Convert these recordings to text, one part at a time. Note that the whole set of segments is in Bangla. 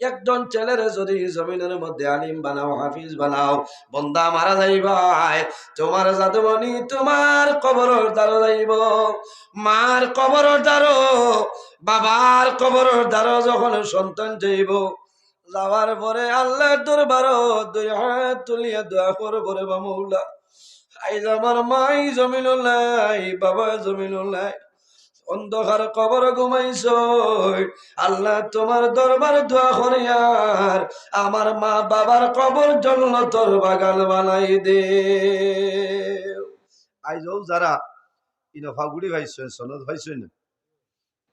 একজন ছেলের যদি জমিনের মধ্যে আলিম বানাও, হাফিজ বানাও, বন্দা মারা যাইবাই, তোমার জাদুমণি তোমার কবরের দ্বারো যাইব। মার কবরের দ্বারো, বাবার কবরের দ্বারো যখন সন্তান যাইব, যাওয়ার পরে আল্লাহর দরবারও দুই হাত তুলিয়া দোয়া করবো, রে মৌলা, আইজ আমার মাই জমিন নাই, বাবা জমিন নাই, অন্ধকার কবর ঘুমাইছ, আল্লাহ তোমার দরবার দোয়া করিয়ার আমার মা বাবার কবর জন্য তোর বাগান বানাই দে। আইজও যারা ফাগুড়ি ভাইছেন, সনদ ভাইছেন,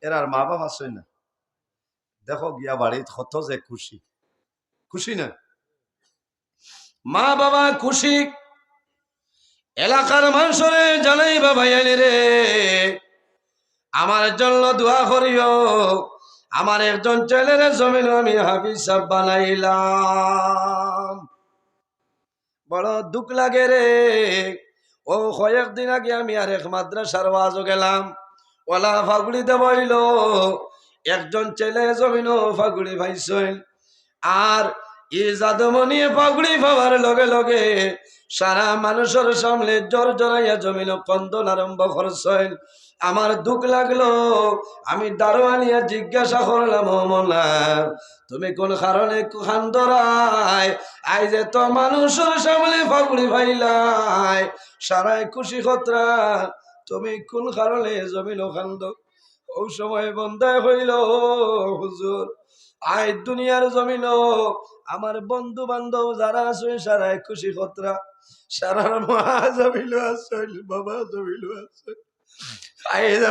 এরার মা বাবা আছেন না, দেখো গিয়া বাড়িত কত যে খুশি, খুশি না? মা বাবা খুশি, এলাকার মানুষরে জানাই বাবা রে আমার জন্য দোয়া করিও, আমার একজন ছেলের জমিন আমি হাফিজ সাহেব বানাইলাম। বড় দুঃখ লাগে রে। ও কয়েকদিন আগে আমি আর এক মাদ্রাসার ওয়াজও গেলাম, ওলা ফাগুড়িতে বইল, একজন ছেলে জমিন ফাগুড়ি ভাইছেন, আর ই জাদুমণি ফাগুড়ি পাওয়ার লগে লগে সারা মানুষের সামনে জোর জড়াইয়া জমিন কন্দন আরম্ভ করছেন। আমার দুঃখ লাগলো, আমি দারোয়ানিয়া জিজ্ঞাসা করলাম, ও মোলা তুমি কোন কারণে খান্দরায়, আই যে তো মানুষের সামনে ফাগুড়ি ভাইলাই, সারাই খুশি খতরা, তুমি কোন কারণে জমিন খান্দ? ও সময় বন্ধায় হইল, হুজুর আই দুনিয়ার জমিন আমার বন্ধু বান্ধব যারা আছে সারাই খুশি খতরা, সারার মা জমিল আছে, বাবা জমিল আছে,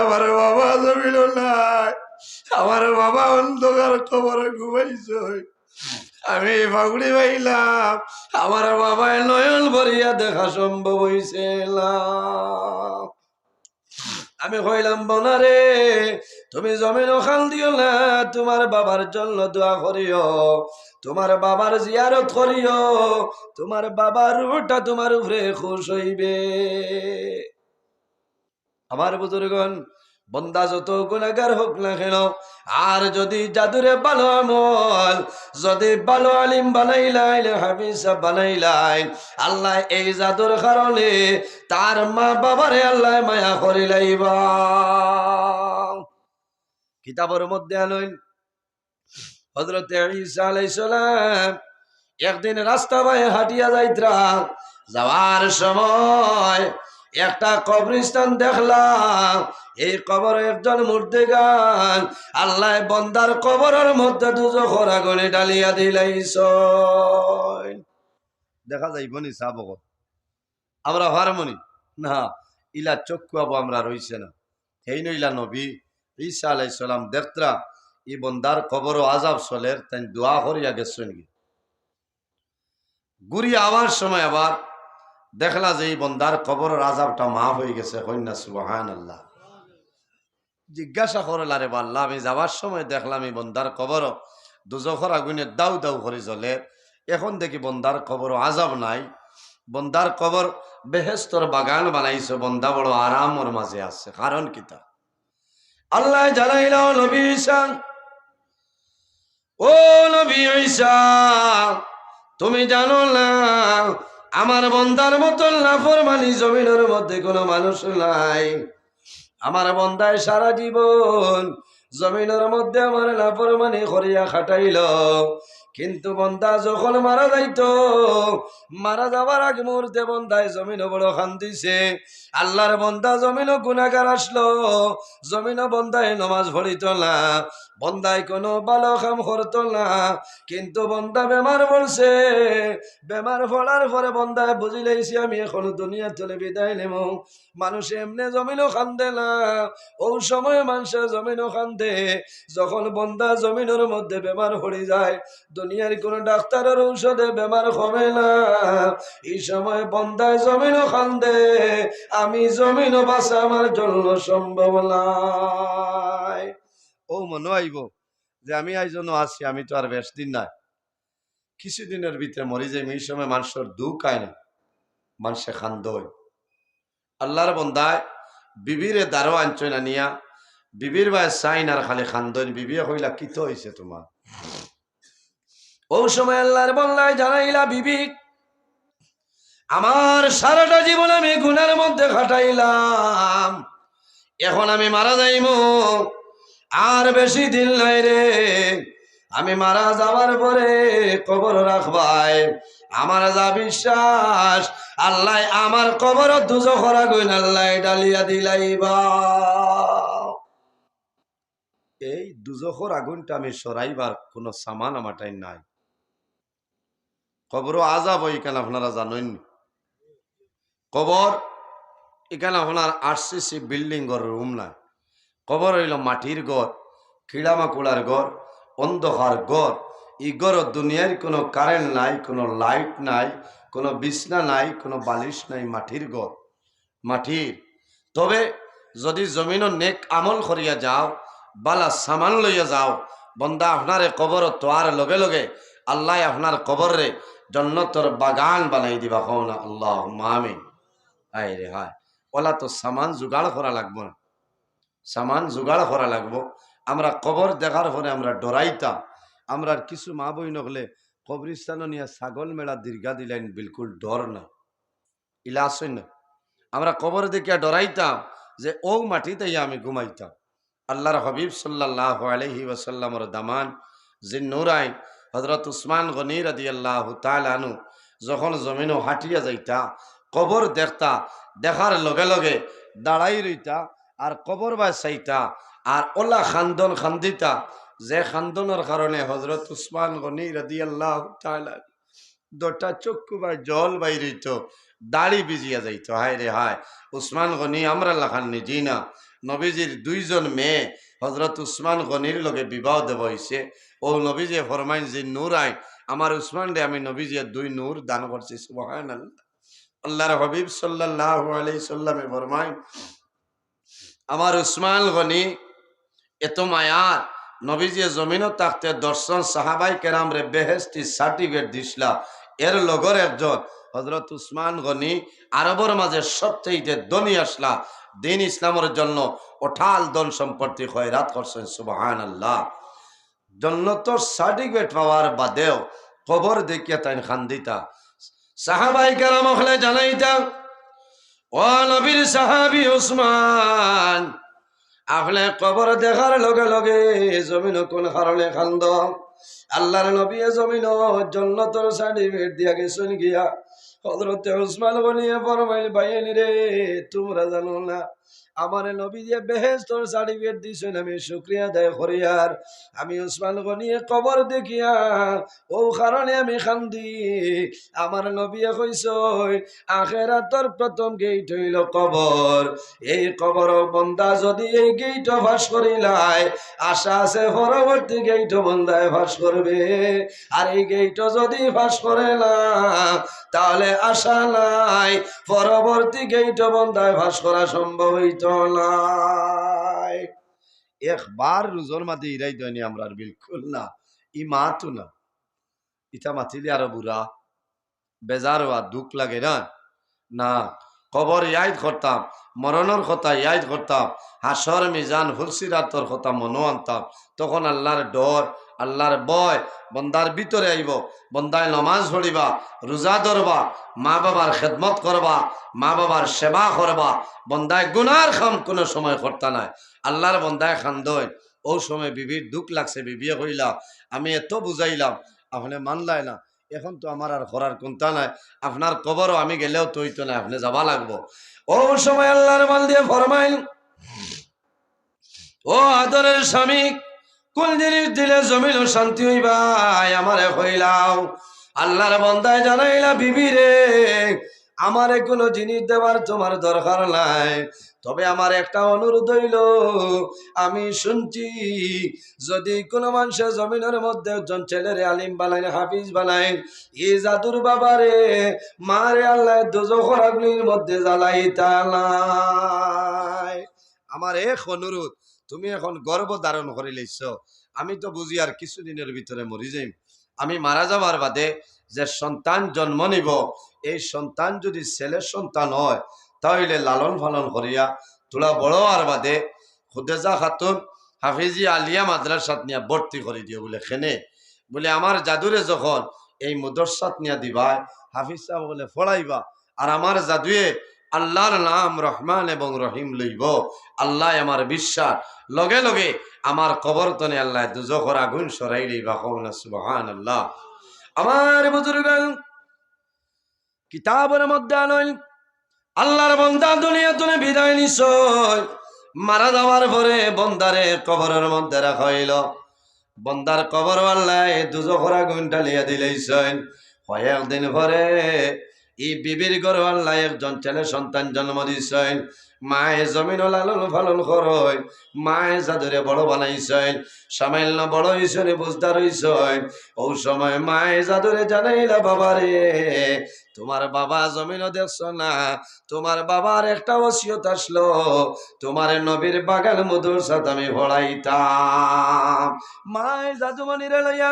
আমার বাবা জমিল নাই, আমার বাবা অন্ধকার কবরে ঘুমাইছ, আমি ফাগুড়ি পাইলাম, আমার বাবায় নয়ন ভরিয়া দেখা সম্ভব হইছে। আমি কইলাম, বোনারে তুমি জমিন খাল দিও না, তোমার বাবার জন্য দোয়া করিও, তোমার বাবার জিয়ারত করিও, তোমার বাবার রূহটা তোমার উপরে খুশ হইবে। আমার বুজুর্গণ, বন্দা যত গুনাহগার হোক না কেন, আর যদি জাদুরে ভালো আমল, যদি ভালো আলিম বানাইলাই, হাফিজ বানাইলাই, আল্লাহ এই জাদুর কারণে তার মা বাবারে আল্লাহ মায়া করিলাইবা। কিতাবের মধ্যে আনইন হযরত ঈসা আলাইহিস সালাম একদিন রাস্তা বায়ে হাঁটিয়া যাইত্রা, যাওয়ার সময় একটা কবরস্থান দেখলাম, এই কবরে একজন মুর্দেগান, আল্লাহ বন্দার কবরের মধ্যে দুজখের আগুনে ডালিয়া দিলাইছ। দেখা যাইব নি সাবক আমরা হারমোনি না, ইলা চক্ষু আবো আমরা রইছে না, সেই নইলা নবী ঈসা আলাইহিস সালাম দেখত্রা ই বন্দার কবর আজাব চলের, তাই দোয়া করিয়া গেছেন কি ঘুরি আওয়ার সময় আবার দেখলা যে এই বন্দার কবরের আযাবটা মাফ হয়ে গেছে, কন্যা সুবহানাল্লাহ। জিজ্ঞাসা করল, আরে আল্লাহ আমি যাওয়ার সময় দেখলাম এই বন্দার কবর দুজখের আগুনে দাউ দাউ করে জ্বলে, এখন দেখি বন্দার কবর আযাব নাই, বন্দার কবর বেহেশতর বাগান বানাইছো, বন্দা বড় আরামর মাঝে আছে, কারণ কিতা? আল্লাহ জানাইল, নবী ঈসা, ও নবী ঈসা তুমি জানো না আমার বন্দার মতন নাফরমানি জমিনের মধ্যে কোনো মানুষ নাই। আমার বন্দায় সারা জীবন জমিনের মধ্যে আমার নাফরমানি করিয়া খাটাইল, কিন্তু বন্দা যখন মারা যাইত, মারা যাবার আগে মুহূর্তে বন্দায় জমিন বড় কান্দিছে। আল্লাহর বন্দা জমিন গুনাহগার আসলো, জমিন বন্দায় নমাজ পড়িত না, বন্দায় কোনো ভালো কাম করতো না, কিন্তু বন্দা বেমার পড়ছে, বেমার পড়ার পরে বন্দায় বুঝি লাইছি আমি এখন দুনিয়া চলে বিদায় নেব। মানুষ এমনি জমিনও কান্দে না, ও সময় মানুষের জমিনও কান্দে যখন বন্দা জমিনের মধ্যে বেমার পড়ে যায়, দুনিয়ার কোন ডাক্তারের ঔষধে বেমার কমে না, এই সময় বন্দায় জমিনও কান্দে, আমি জমিনও বাঁচা আমার জন্য সম্ভব নাই। ও মনে আইব যে আমি আইজন্য আছি, আমি তো আর বেশ দিন নাই, কিছুদিনের ভিতরে মরি যাই, এই সময় মানুষের দুঃখ আয় না, মানুষে খান্দয়। আল্লাহর বন্দায় বিবিরে দারো আনছয় না নিয়া, বিবির বাই চাইন আর খালি খান্দন, বিবিয়ে কইলা কিতো হইছে তোমার? ও সময় আল্লাহর বন্দায় জানাইলা বিবি আমার সারাটা জীবন আমি গুনার মধ্যে খাটাইলাম, এখন আমি মারা যাইমু, আর বেশি দিন নাই রে, আমি মারা যাওয়ার পরে কবর রাখবাই, আমার যা বিশ্বাস আল্লাহ আমার কবর দুজখের আগুন আল্লাহ ডালিয়া দিলাইবা। এই দুজখের আগুনটা আমি সরাইবার কোনো সামান আমারটাই নাই। কবর আজাব এখানে আপনারা জানেন, কবর এখানে আপনার আরসিসি বিল্ডিং ঘর রুম নাই, কবর হইল মাটির ঘর, কিড়ামাকুড়ার ঘর, অন্ধকার ঘর। এই ঘর দুনিয়ার কোনো কারেন্ট নাই, কোনো লাইট নাই, কোনো বিছনা নাই, কোনো বালিশ নাই, মাটির ঘর, মাটির। তবে যদি জমিনও নেক আমল করিয়া যাও, বালা সামান লইয়া যাও, বন্দা আপনারে কবর তোয়ার লগে লগে আল্লাহ আপনার কবরে জন্নতর বাগান বানাই দিবা। কও না আল্লাহ আমিন। আয় রে হায়, ওলা তো সামান জোগাড় করা লাগবো না, সামান জোগাড় করা লাগবো। আমরা কবর দেখার পরে আমরা ডরাইতাম। আমরা কিছু মা বই নকলে কবরিস্তান নিয়ে ছাগল মেলা দীর্ঘা দিলেন, বিলকুল ডর না, ইলা আসই না। আমরা কবর দেখিয়া ডরাইতাম যে ও মাটিতে আমি ঘুমাইতাম। আল্লাহর হাবিব সাল্লাল্লাহু আলাইহি ওয়াসাল্লামর দামান জিন্নুরাইন হযরত উসমান গনি রাদিয়াল্লাহু তাআলা আনহু যখন জমিনও হাঁটিয়া যাইতা, কবর দেখতা, দেখার লগে লগে দাঁড়াই রইতা আর কবর বা চাইতা আর ওলা খান্দন খান্দিতা, যে খান্দনের কারণে হযরত উসমান গনি রাদিয়াল্লাহু তাআলা দুটা চক্ষু বা জল বাইরিত, দাড়ি ভিজিয়া যাইতো। হায় রে হায়, উসমান গনি আমরা লাখান নিজেই না, নবীজির দুইজন মেয়ে হজরত উসমান গনির লগে বিবাহ দেব হয়েছে। ও নবীজি ফরমাইন যে নূর আইন আমার উসমান রে আমি নবীজির দুই নূর দান করছি। সুবহানাল্লাহ। আল্লাহর হাবিব সাল্লাল্লাহু আলাইহি সাল্লামে ফরমাইন আমার উসমান গনি এত মায়ার, নবীজি জমিনও থাকতে দর্শন সাহাবাই কেরাম রে বেহেস্তি সার্টিফিকেট দিসলা। এর লগর একজন হজরত উসমান গনি আরবর মাঝে সবচেয়ে ধনী আসলা, দিন ইসলামের জন্য ওঠাল ধন সম্পত্তি খয়রাত করছেন। সুবহানাল্লাহ। জন্নতর সার্টিফিকেট পাওয়ার বাদেও কবর দেখিয়া তাই খান্দিতা। সাহাবাই কেরাম হলে জানাইতা ও নবীর সাহাবী উসমান, আপনি কবর দেখার লগে লগে জমিন কোন কারণে খান্দ? আল্লাহর নবী জমিন জন্নতর সার্টিফিকেট দিয়া গেছেন গিয়া। হযরত উসমান বলিয়ে ফরমাইল ভাইয়েন রে, তোমরা জানো না আমার নবী যে বেহেশতর সার্টিফিকেট দিছেন, আমি শুকরিয়া আদায় করি। আর আমি উসমান গনিয়ে কবর দেখিয়া ও কারণে আমি খান্দি। আমার নবী কইছই আখিরাতর প্রথম গেট হইল কবর। এই কবর বন্দা যদি এই গেট ফাঁস করিলাই, আশা আছে পরবর্তী গেট বন্দায় ফাঁস করবে। আর এই গেট যদি ফাঁস করে না, তাহলে আশা নাই পরবর্তী গেট বন্দায় ফাঁস করা সম্ভব হইত নাই। একবার রুজোর মাঝে ইরাই দেয়নি আমরা, বিলকুল না। ই মাতো না, ইটা মাতিলে আরো বুড়া বেজার হওয়া দুঃখ লাগে না। না, কবর ইয়াদ করতাম, মরণের কথা ইয়াদ করতাম, হাসর মিজান হুলসিরাতর কথা মনো আনতাম। তখন আল্লাহর ডর, আল্লাহর ভয় বন্দার ভিতরে আইব। বন্দায় নমাজ পড়িবা, রোজা ধরবা, মা বাবার খেদমত করবা, মা বাবার সেবা করবা। বন্দায় গুনার খাম কোনো সময় করতা নাই। আল্লাহর বন্দায় খান্দয় ও সময় বিবির দুঃখ লাগছে, বিবিয়ে কইলা আমি এত বুঝাইলাম আপনি মানলাই না, এখন তো আমার আর করার কোনটা নাই, আপনার কবরও আমি গেলেও তো হইতো না, আপনি যাবা লাগবো। ও সময় আল্লাহর মাল দিয়ে ফরমাইল ও আদরের স্বামী, কোন জিনিস দিলে জমিন শান্তি হইবাই আমারে কইলাও। আল্লাহর বন্দায় জানাইলা বিবি রে, আমারে কোনো জিনিস দেওয়ার তোমার দরকার নাই, তবে আমার একটা অনুরোধ হইল, আমি শুনছি যদি কোনো মানুষের জমিনের মধ্যে একজন ছেলেরে আলিম বানাই, হাফিজ বানাই, এই জাদুর বাবারে মারে আল্লাহ দোজখের আগুনের মধ্যে জ্বালাইতা নাই। আমার এক অনুরোধ, তুমি এখন গর্ভ ধারণ করে লইছ, আমি তো বুঝি আর কিছুদিনের ভিতরে মরি যাই। আমি মারা যাওয়ার বাদে যে সন্তান জন্ম নিব, এই সন্তান যদি ছেলের সন্তান হয়, তাহলে লালন পালন করিয়া তোলা বড় আর বাদে খুদেজা খাতুন হাফিজি আলিয়া মাদ্রাসাত নিয়ে ভর্তি করে দিও বলে খেনে। বলে আমার জাদুরে যখন এই মুদরসাত নিয়া দিবা হাফিজ সাহেব বলে ফড়াইবা আর আমার জাদুয়ে আল্লাহর নাম রহমান এবং রহিম লইব আল্লাহ আমার বিশ্বাস লগে লগে আমার কবর তনে আল্লাহ দুজখর আগুন সরাই লইবা কওনা সুবহানাল্লাহ। আমার বুজুর্গ কিতাবের মধ্যে আনইন আল্লাহর বান্দা দুনিয়া তুলে বিদায় নিছয় মারা যাওয়ার পরে বন্দারে কবরের মধ্যে রাখা হইল বন্দার কবর আল্লাহ দুজখর আগুন ঢালিয়া দিলেইছেন কয়েকদিন পরে এই বিবির ঘর আল্লাহ একজন ছেলে সন্তান জন্ম দিছেন মায়ে জমিন লালন ফালন করয় মায়ে জাদুরে বড় বানাইছেন সামান্য বড় হইছেন বুঝদার হইছেন ও সময় মায়ে জাদুরে জানাইলা বাবারে তোমার বাবা জমিন দেখছ না তোমার বাবার একটা ওসিয়ত আসলো তোমার নবীর বাগান মধুর সাথে আমি ভরাইতাম মায়ে জাদুমণিরে লইয়া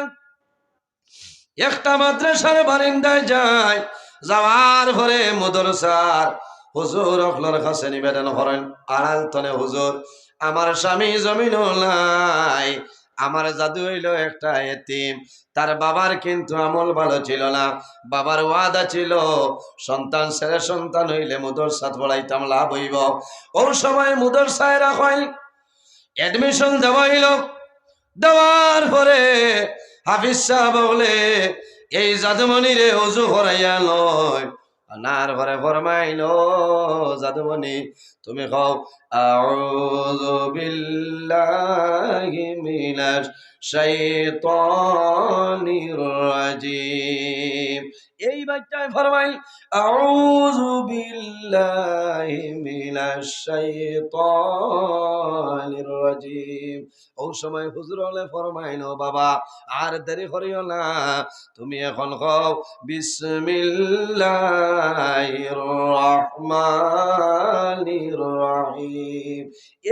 একটা মাদ্রাসার বারিন্দায় যায় যাওয়ার পরে মদরসার হুজুর আপনার কাছে নিবেদন করেন আড়াল তনে হুজুর আমার স্বামী জমিন নাই আমার জাদু হইল একটা এতিম তার বাবার কিন্তু আমল ভালো ছিল না বাবার ওয়াদা ছিল সন্তান ছেলে সন্তান হইলে মদরসা পড়াইতাম লাভ হইব ওর সময় মদরসায় রাখাই অ্যাডমিশন দেওয়া হইল দেওয়ার পরে হাফিজ সাহেব বলে এই জাদুমণি রে অজু করাইয়া লয় আনার ঘরে ফরমাইল জাদুমণি তুমি কও আউযু বিল্লাহি মিনাশ শাইতানির রাজিম এই বাচ্চায় ফরমাইল আউযু বিল্লাহি মিনাশ শাইতানির রাজিম ওই সময় হুজুর হলে ফরমাইল বাবা আর দেরি করিও না তুমি এখন কও বিসমিল্লাহির রহমানির রহিম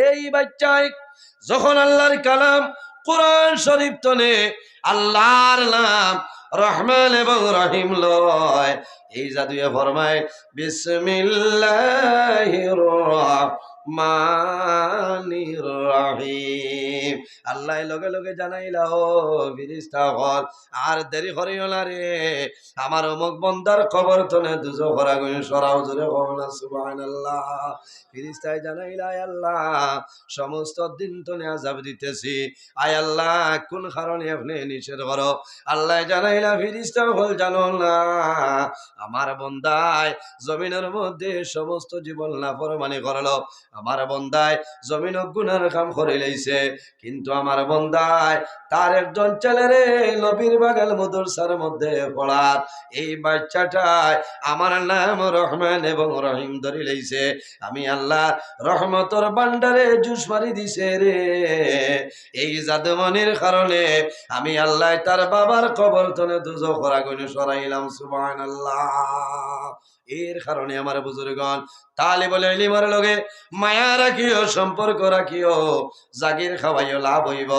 এই বাচ্চায় যখন আল্লাহর কালাম কোরআন শরীফ তনে আল্লাহর নাম রহমান এবং রহিম লয় এই জাদুয়ে ফরমায় বিসমিল্লাহির রহমানির রহিম আল্লাহ লগে লগে জানাইলা ও ফেরেশতা হল আর দেরি করিও না রে আমার অমুক বন্দার খবর তনে দুজখর আগুন সরাও জোরে কওনা সুবহানাল্লাহ ফেরেশতায় জানাইলা আয় আল্লাহ সমস্ত দিন তনে আযাব দিতেছি আয় আল্লাহ কোন কারণে আপনি নিষেধ করো আল্লাহ জানাইলা ফেরেশতা হল জানো না আমার বন্দায় জমিনের মধ্যে সমস্ত জীবন নাফরমানি করলো আমার বন্দায় জমিন গুনার কাম করে লইছে কিন্তু আমার বন্দায় তার একজন ছেলেরে নবীর বাগান মদরসার মধ্যে পড়ার এই বাচ্চাটায় আমার নাম রহমান এবং রহিম ধরে লইছে আমি আল্লাহ রহমতর বান্ডারে জুস মারি দিছে রে এই জাদুমণির কারণে আমি আল্লাহ তার বাবার কবর তনে দুজখর আগুন সরাইলাম সুবহানাল্লাহ এর কারণে আমার বুজুর্গণ তালিবুল ইলমের লগে মায়া রাখিও সম্পর্ক রাখিও জাগির খাওয়াইও লাভ হইব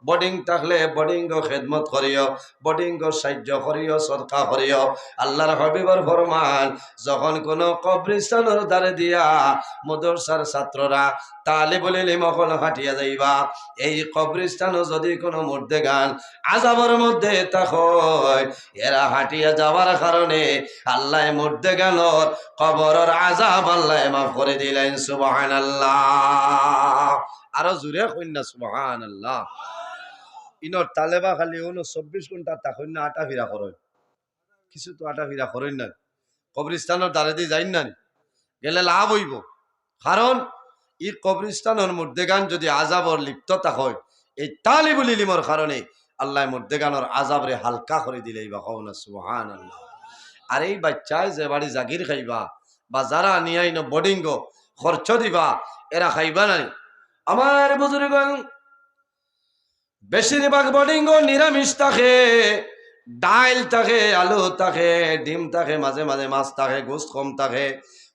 বোর্ডিং থাকলে বোর্ডিং খেদমত করিও বোর্ডিং সাহায্য করিও সদকা করিও আল্লাহর হাবিবর ফরমান যখন কোন কবরস্থানের দ্বারে দিয়া মদরসার ছাত্ররা তালিবুল ইলম হল হাঁটিয়া যাইবা এই কবরস্থানও যদি কোনো মুর্দে গান আযাবের মধ্যে তাকয় এরা হাঁটিয়া যাওয়ার কারণে আল্লাহ মুর্দে গানোর কবরের আযাব আল্লাহ মাফ করে দিলেন সুবহানাল্লাহ আরো জোরে কইনা সুবহানাল্লাহ ইনর তালেবা খালি 24 ঘন্টা তাকই না আটা ফিরা করই কিছু তো আটা ফিরা করই না কবরস্থানের দ্বারে দিয়ে যাই না গেলে লাভ হইব কারণ এই কবরস্থানের মুর্দেগান যদি আযাবর লিপ্ততা হয় এই তালিবুল ইলমের কারণে আল্লাহ মুর্দেগানের আযাবরে হালকা করে দিলেই বা কওনা সুবহানাল্লাহ আর এই বাচ্চায় যে বাড়ি জাগির খাইবা বা যারা নিয়াইন বোর্ডিং খরচ দিবা এরা খাইবা নাই আমার বুজুর্গণ বেশিরভাগ বোর্ডিং নিরামিষ থাকে ডাইল থাকে আলু থাকে ডিম থাকে মাঝে মাঝে মাছ থাকে গোস্ত কম থাকে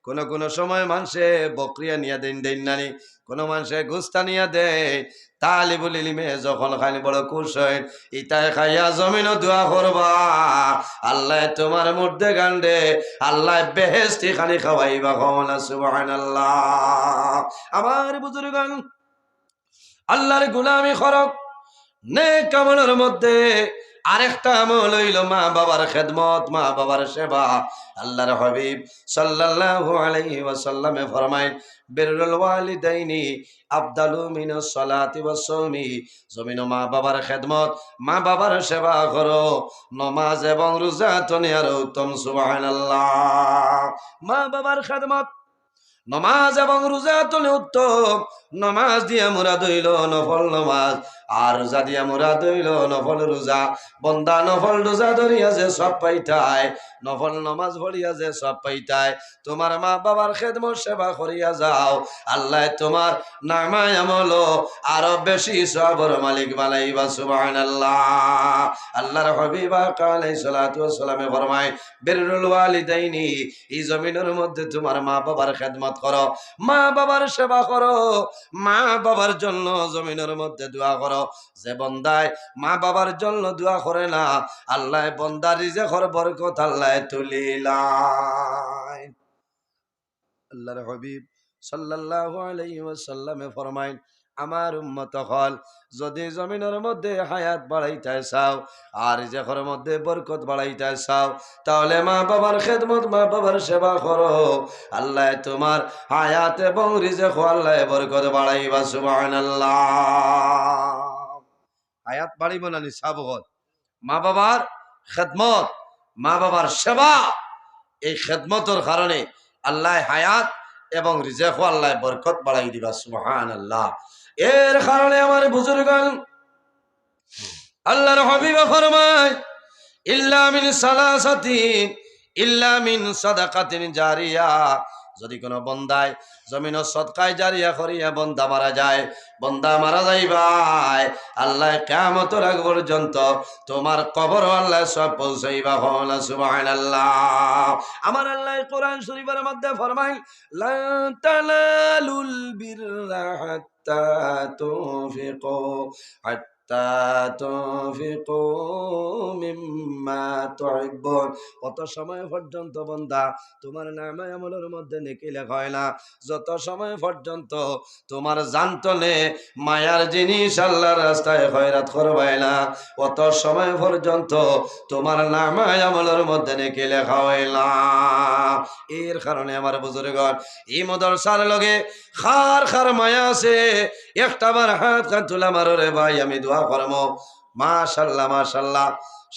কোনো কোনো সময় মানুষে বকরিয়া নিয়ে দেন নানি কোনো মানুষে গোস্তা নিয়ে দেয় তালিবুল ইলমে যখন খানি বড় খুশ হয় ইটাই খাইয়া জমিন দোয়া করবা আল্লাহ তোমার মধ্যে গান্ডে আল্লাহ বেহেশতি খানি খাওয়াইবা কওনা সুবহানাল্লাহ আমার বুজুর্গণ আল্লাহর গোলামি করক নেক আমলের মধ্যে আরেকটা আমল হইল মা বাবার খেদমত, মা বাবার সেবা। আল্লাহর হাবিব সাল্লাল্লাহু আলাইহি ওয়াসাল্লামে ফরমায়, বিররুল ওয়ালিদাইনি আফদালু মিনাস সালাতি ওয়াস সাওমি। জমিন মা বাবার খেদমত, মা বাবার সেবা করো, নামাজ এবং রোজা তনে আর উত্তম। সুবহানাল্লাহ। মা বাবার খেদমত, নমাজ এবং রোজা তলে উত্তম। নমাজ দিয়া মুরাদ হইল নফল নমাজ, আর রোজা দিয়া মুরাদ হইল নফল রোজা। বন্দা নফল রোজা ধরিয়া যে সব পাইতায়, নফল নমাজ পড়িয়া যে সব পাইতায়, তোমার মা বাবার খেদমত সেবা করিয়া যাও, আল্লাহ তোমার নামায় আমল আরো বেশি সবর মালিক বানাইবা। সুবহানাল্লাহ। আল্লাহর হাবিব আলাইহিস সালাতু ওয়াস সালামে ফরমায়, বিররুল ওয়ালিদাইনি, এই জমিনের মধ্যে তোমার মা বাবার খেদমত করো, মা বাবার সেবা করো, মা বাবার জন্য জমিনের মধ্যে দোয়া করো। যে বন্দায় মা বাবার জন্য দোয়া করে না, আল্লাহ বন্দার রিজেকের বরকত আল্লাহ তুলিলায়। আল্লাহর হাবিব সাল্লাল্লাহু আলাইহি ওয়াসাল্লামে ফরমায়, আমার উম্মত হল যদি জমিনের মধ্যে হায়াত বাড়াইতে চাও আর রিজেকের মধ্যে বরকত বাড়াইতে চাও, তাহলে মা বাবার খেদমত, মা বাবার সেবা করো, আল্লাহ তোমার হায়াত এবং রিজেক আল্লাহ বরকত বাড়াইবা। সুবহানাল্লাহ। হায়াত বাড়িব না নিসাবত, মা বাবার খেদমত, মা বাবার সেবা, এই খেদমতের কারণে আল্লাহ হায়াত এবং রিজেক আল্লাহ বরকত বাড়াই দিবা। সুবহানাল্লাহ। এর কারণে আমার বুজুর্গণ, আল্লাহর হাবিব ফরমায়, ইল্লা মিন সালাসাতিন, ইল্লা মিন সাদাকাতিন জারিয়া। যদি কোনো বন্দায় জমিন সদকায় জারিয়া করিয়া বন্দা মারা যায়, বন্দা মারা যাইবাই, আল্লাহ কিয়ামতের আগ পর্যন্ত তোমার কবর আল্লাহ সব পৌঁছাইবা। হলা সুবহানাল্লাহ। আমার আল্লাহ কোরআন শরীফের মধ্যে ফরমায়, লা তানালুল বিররা হাত্তা তুনফিকু কত সময় পর্যন্ত বন্দা তোমার নামে আমলের মধ্যে নেকি লেখা হয় না, যত সময় পর্যন্ত তোমার জানতনে মায়ার জিনিস আল্লাহর রাস্তায় খয়রাত করবাই না, অত সময় পর্যন্ত তোমার নামে আমলের মধ্যে নেকি লেখা হয় না। এর কারণে আমার বুজুর্গণ, এই মাদ্রাসার লগে খার খার মায়া আছে। একটাবার হাত কান তুলা মারো রে ভাই, আমি দোয়া করবো। মাশাল্লাহ মাশাল্লাহ,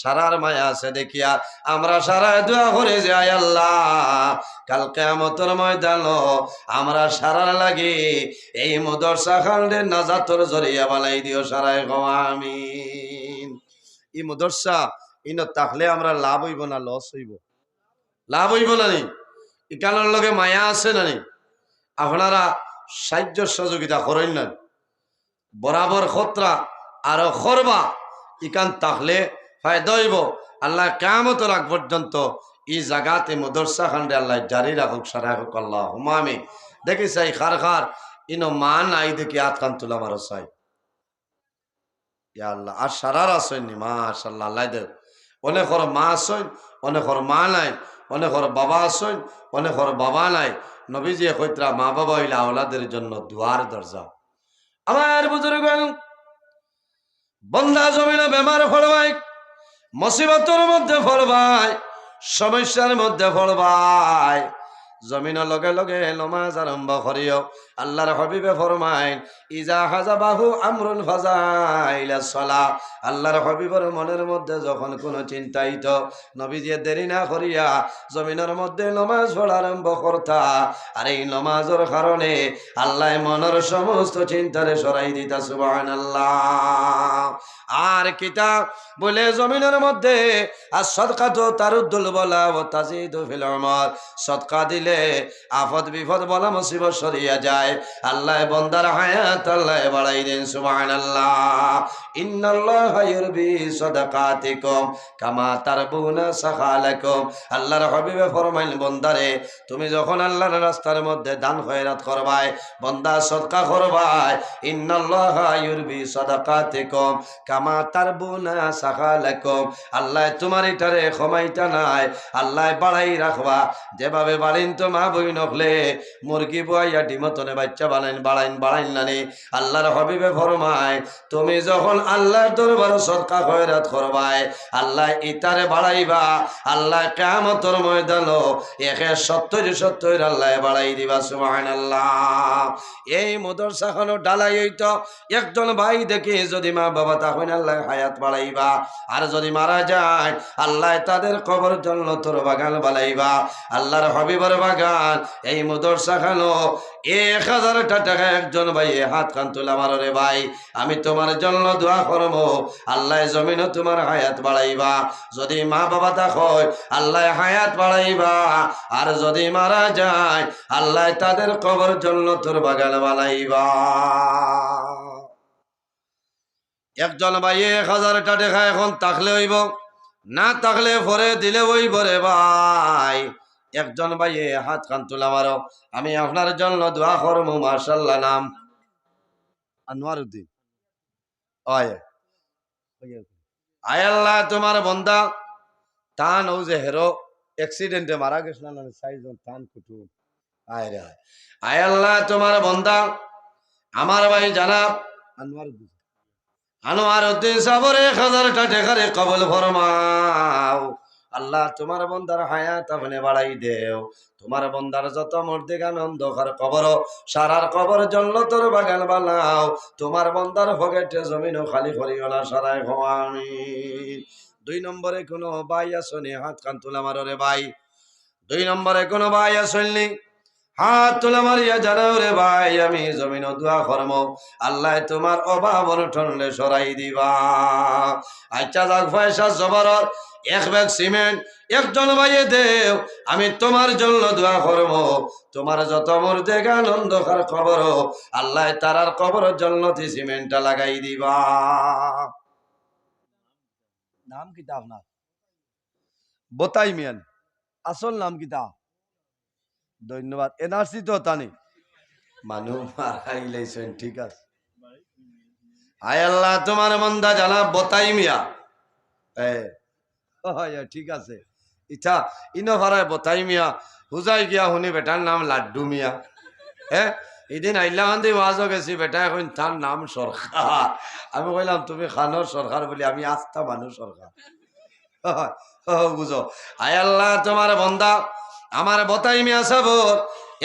সারার মায়া আছে দেখিয়া আমরা সারা দোয়া করে যাই, আল্লাহ কাল কিয়ামতের ময়দান আমরা সারার লাগি এই মাদ্রাসা খান্ডে নাজাতর জরিয়া বানাই দিও। সারাই গো আমিন। এই মাদ্রাসা ইন তাহলে আমরা লাভ হইব না লস হইব? লাভ হইব না নি? ইকানোর লগে মায়া আছে না নি? আপনারা সাহায্য সহযোগিতা করেন না, বরাবর খতরা আরো করবা, ইকান তাহলে ফায়দা হইব। আল্লাহ কিয়ামতের আগ পর্যন্ত এই জায়গাতে মাদ্রাসা খান্ডে আল্লাহ জারি রাখুক, সারা হোক। আল্লাহুম্মা আমিন। দেখি চাই খার খার ইনো মা নাই দেখি হাত কান তুলা মারো চাই, ইয়া আল্লাহ। আর সারার আসেন নি? মাশাআল্লাহ, আল্লাহ দেব। অনেকর মা আসেন, অনেকর মা নাই, অনেকর বাবা আসেন, অনেকর বাবা নাই। নবীজি কইতরা মা বাবা হইলে আওলাদের জন্য দুয়ার দরজা। আমার বুজুর্গণ, বন্দা জমিনে বেমার পড়বাই, মুসিবতের মধ্যে পড়বাই, সমস্যার মধ্যে পড়বাই, জমিনের লগে লগে নমাজ আরম্ভ করিও। আল্লাহর হাবিবে ফরমায়, ইজা হাজাবাহু আমরুন ফাজাইলা সালাহ। আল্লাহর হাবিবের মনের মধ্যে যখন কোনো চিন্তাইত, নবীজি দেরি না করিয়া জমিনের মধ্যে নমাজ পড়া আরম্ভ করতা। আর এই নমাজের কারণে আল্লাহ মনের সমস্ত চিন্তারে সরাই দিতা। সুবহানাল্লাহ। আর কিতাব বলে জমিনের মধ্যে আর সদকা তো তারুদ্দুল বলা ও তাজিদু ফিল উমর, সদকা দিলে আফত বিপদ বলা মুসিবত সরিয়া যায়। আল্লাহ বন্দার হায়াত আল্লাহ বাড়াই দেন। সুবহানাল্লাহ। ইন্নাল্লাহা ইউরবি সাদাকাতিকুম কামা তারবুনা সাখালাকুম। আল্লাহর হাবিবে ফরমাইলেন, বন্দারে তুমি যখন আল্লাহর রাস্তার মধ্যে দান খয়রাত করবাই, বন্দা সদকা করবাই, ইন্নাল্লাহা ইউরবি সাদাকাতিকুম কামা তারবুনা সাখালাকুম। আল্লাহ তোমার এটারে ক্ষমাইতা নাই, আল্লাহ বাড়াই রাখবা। যেভাবে বাড়িন তো তো মা বই নকলে মুরগি বুয়াইয়া ডিমতনে বাচ্চা বাড়াইন নানি আল্লাহর হবিবে ফরমায় তুমি যখন আল্লাহর দরবারে সদকা খয়রাত করবাই আল্লাহ ইতারে বাড়াইবা আল্লাহ কিয়ামতের ময়দানে 170 আল্লাহ বাড়াই দিবা সুবহানাল্লাহ। এই মাদ্রাসা খানো ডালাই হইতো একজন ভাই দেখি যদি মা বাবা তখন আল্লাহ হায়াত বাড়াইবা আর যদি মারা যায় আল্লাহ তাদের কবর জান্নাতের বাগান বানাইবা আল্লাহর হাবিবের বাগান। এই মাদ্রাসা খানো 1000 টাকা একজন ভাই হাত কান তুলা মারো রে ভাই আমি তোমার জন্য দোয়া করব আল্লাহ জমিনে তোমার হায়াত বাড়াইবা যদি মা বাবা থাকো আল্লাহ হায়াত বাড়াইবা আর যদি মারা যায় আল্লাহ তাদের কবর জান্নাতের বাগান বানাইবা। একজন ভাই 1000 টাকা এখন থাকলে হইব না থাকলে পরে দিলে হইব রে ভাই। একজন ভাই হাত কান তুলা মারো আমি আপনার জন্য দোয়া করব মাশাআল্লাহ। নাম আনোয়ারউদ্দিন। আয় আল্লাহ তোমার বন্দা তান ও যে হেরো অ্যাক্সিডেন্টে মারা গেছিল না সাইজন তান কুটু আয় রে আয় আল্লাহ তোমার বন্দা আমার ভাই জানাব আনোয়ারউদ্দিন সাহেবের 1000 টাকা কবুল ফরমাও আল্লাহ তোমার বন্দার হায়াত আপনি বাড়াই দেও তোমার বন্দার যত মর্দিক আনন্দ কবর সারার কবর জান্নাতের বাগান বানাও তোমার বন্দার পকেটে জমিন খালি করিও না সারাই আমিন। 2 নম্বরে কোনো ভাই আসনি হাত কান তুলা মারো রে ভাই। 2 নম্বরে কোনো ভাই আসেননি হাত তুলা মারিয়া জানাও রে ভাই আমি জমিন দোয়া করব আল্লাহ তোমার অভাব অনটনে সরাই দিবা। আচ্ছা যাক পয়সা জবরর 1 ব্যাগ সিমেন্ট একজন ভাইয়ে দেও আমি তোমার জন্য দোয়া করব তোমার যত মুর্দেগ আনন্দকার কবর আল্লাহ তারার কবর জান্নাতি সিমেন্টটা লাগাই দিবা। নাম কি তা আপনার? বতাই মিয়ান। আসল নাম কি তা? ধন্যবাদ। এনআরসি তো তানি মানুষ মারাইলেছেন ঠিক আছে। আয় আল্লাহ তোমার বান্দা জানাব বতাই মিয়া ঠিক আছে ইচ্ছা ইনো ভাড়ায় বতাই মিয়া হুজাই গিয়া শুনি বেটার নাম লাড্ডু মিয়া। এদিন আইলাকান্দি ওয়াজও গেছি বেটা এখন তার নাম সরকার। আমি কইলাম তুমি খানোর সরকার বলি আমি আস্থা মানুষ সরকার বুঝো। আয় আল্লাহ তোমার বন্দা আমার বতাই মিয়া সাবর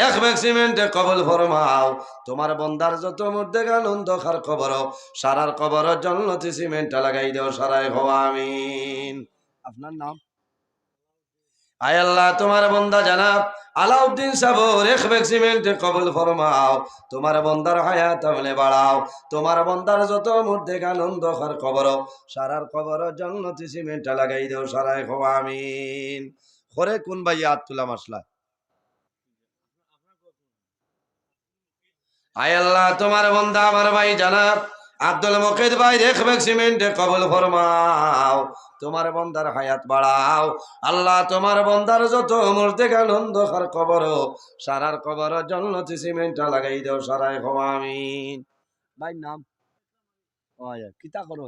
1 ব্যাগ সিমেন্টে কবুল ফরমাও তোমার বন্দার যত মধ্যে আনন্দ খার কবর সারার কবর জান্নাতি সিমেন্টটা লাগাই দাও সারাই হওয়া আমিন। আপনার নাম? আয় আল্লাহ তোমার বন্দা জানাব আলাউদ্দিন সাবর 1 ব্যাগ সিমেন্টে কবুল ফরমাও তোমার বন্দার হায়াত আপনি বাড়াও তোমার বন্দার যত মধ্যে আনন্দ খার কবর সারার কবর জান্নাতি সিমেন্টটা লাগাই দাও সারাই হওয়া আমিন। করে কোন ভাই হাত তুলা মাসলা? আয় আল্লাহ তোমার বন্দা আমার ভাই জানাব আব্দুল মুকিদ ভাই 1 ব্যাগ সিমেন্টে কবুল ফরমাও তোমার বন্দার হায়াত বাড়াও আল্লাহ তোমার বন্দার যত মুর্দেগ আনন্দ খার কবর সারার কবর জান্নাতি সিমেন্টটা লাগাই দাও সারাই হওয়া আমিন। ভাই নাম? কিতা করো?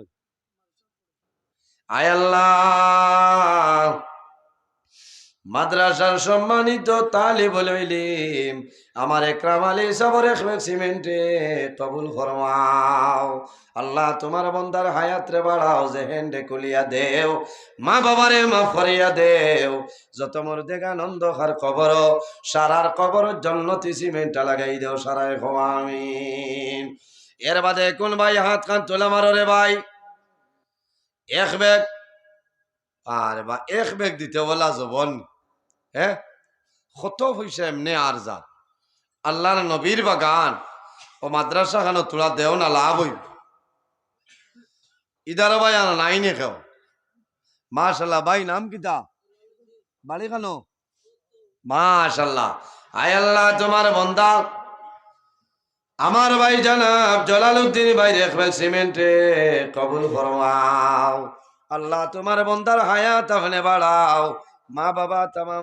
আয় আল্লাহ মাদ্রাসার সম্মানিত তালিবুল ইলম আমার একরাম আলী সাবর 1 ব্যাগ সিমেন্টে কবুল ফরমাও আল্লাহ তোমার বন্দার হায়াত রে বাড়াও জেহেন্ডে কুলিয়া দেও মা বাবারে মাফ করিয়া দেও যত মুর্দেগ আনন্দ খার কবর সারার কবর জান্নাতি সিমেন্টটা লাগাই দেও সারাই হওয়া আমিন। এর বাদে কোন ভাই হাত কান তোলা মারো রে ভাই? 1 ব্যাগ আর বা 1 ব্যাগ দিতে বলা জবন কত পয়সা এমনি আর যা আল্লাহর নবীর বাগান ও মাদ্রাসা খানো তোলা দেও না লাভ হইব ইদার ভাই আর নাই নে কেউ মাশাল্লাহ। ভাই নাম কিতা? বাড়ি খানো? মাশাল্লাহ। আয় আল্লাহ তোমার বন্দা আমার ভাই জানাব জলালউদ্দিন ভাই 1 ব্যাগ সিমেন্টে কবুল ফরমাও আল্লাহ তোমার বন্দার হায়াত আপনি বাড়াও মা বাবা তামাম